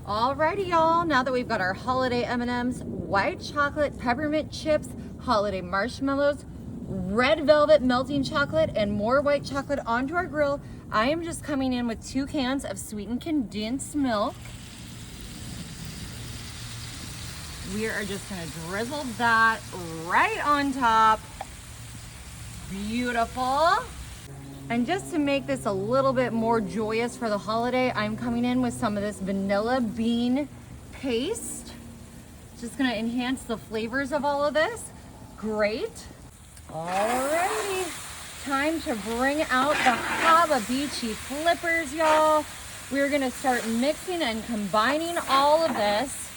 Alrighty, y'all. Now that we've got our holiday M&Ms, white chocolate peppermint chips, holiday marshmallows, red velvet melting chocolate, and more white chocolate onto our grill, I am just coming in with 2 cans of sweetened condensed milk. We are just gonna drizzle that right on top. Beautiful. And just to make this a little bit more joyous for the holiday, I'm coming in with some of this vanilla bean paste. Just gonna enhance the flavors of all of this. Great. Alrighty, time to bring out the Hava Beachy flippers, y'all. We're gonna start mixing and combining all of this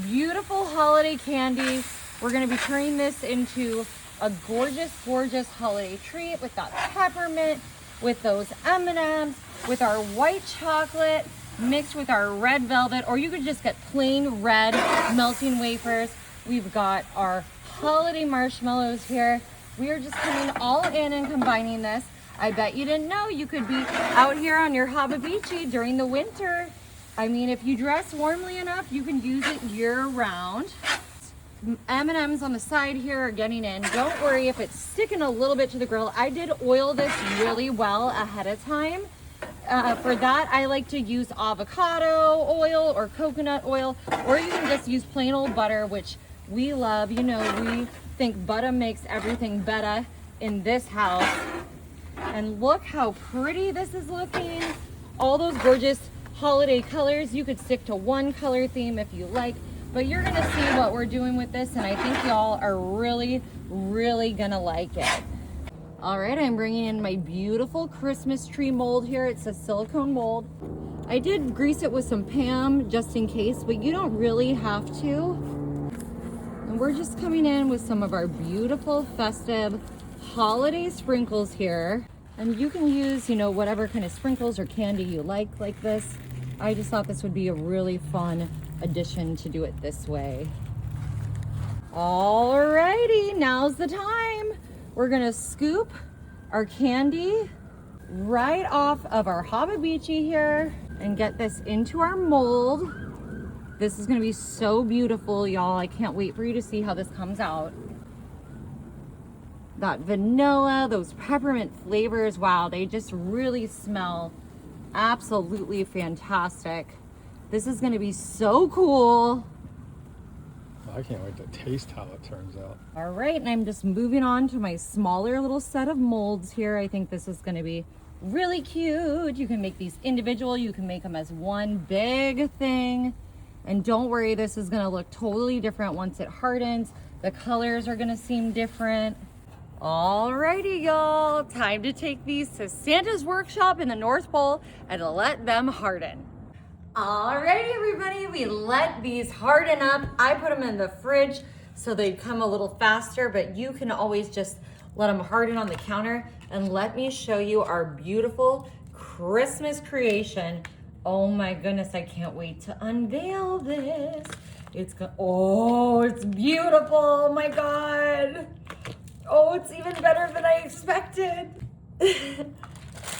beautiful holiday candy. We're gonna be turning this into a gorgeous, gorgeous holiday treat with that peppermint, with those M&Ms, with our white chocolate mixed with our red velvet, or you could just get plain red melting wafers. We've got our holiday marshmallows here. We are just coming all in and combining this. I bet you didn't know you could be out here on your Hava Beachy during the winter. I mean, if you dress warmly enough, you can use it year round. M&Ms on the side here are getting in. Don't worry if it's sticking a little bit to the grill. I did oil this really well ahead of time. For that, I like to use avocado oil or coconut oil, or you can just use plain old butter, which we love. You know, we think butter makes everything better in this house. And look how pretty this is looking. All those gorgeous holiday colors. You could stick to one color theme if you like. But you're gonna see what we're doing with this, and I think y'all are really, really gonna like it. All right, I'm bringing in my beautiful Christmas tree mold here. It's a silicone mold. I did grease it with some Pam just in case, but you don't really have to. And we're just coming in with some of our beautiful festive holiday sprinkles here. And you can use, you know, whatever kind of sprinkles or candy you like this. I just thought this would be a really fun addition to do it this way. Alrighty, now's the time. We're gonna scoop our candy right off of our Hava Beachy here and get this into our mold. This is gonna be so beautiful, y'all. I can't wait for you to see how this comes out. That vanilla, those peppermint flavors, wow, they just really smell absolutely fantastic. This is gonna be so cool. I can't wait to taste how it turns out. All right, and I'm just moving on to my smaller little set of molds here. I think this is gonna be really cute. You can make these individual, you can make them as one big thing. And don't worry, this is gonna look totally different once it hardens. The colors are gonna seem different. Alrighty, y'all, time to take these to Santa's workshop in the North Pole and let them harden. Alrighty, everybody, we let these harden up. I put them in the fridge so they come a little faster, but you can always just let them harden on the counter. And let me show you our beautiful Christmas creation. Oh my goodness, I can't wait to unveil this. Oh, it's beautiful, oh my God. Oh, it's even better than I expected. Look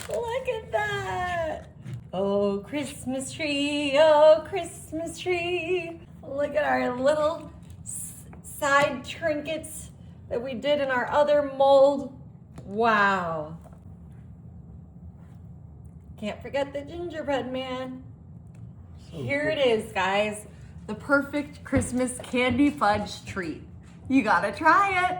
at that. Oh, Christmas tree, oh, Christmas tree. Look at our little side trinkets that we did in our other mold. Wow. Can't forget the gingerbread man. Here it is, guys. The perfect Christmas candy fudge treat. You gotta try it.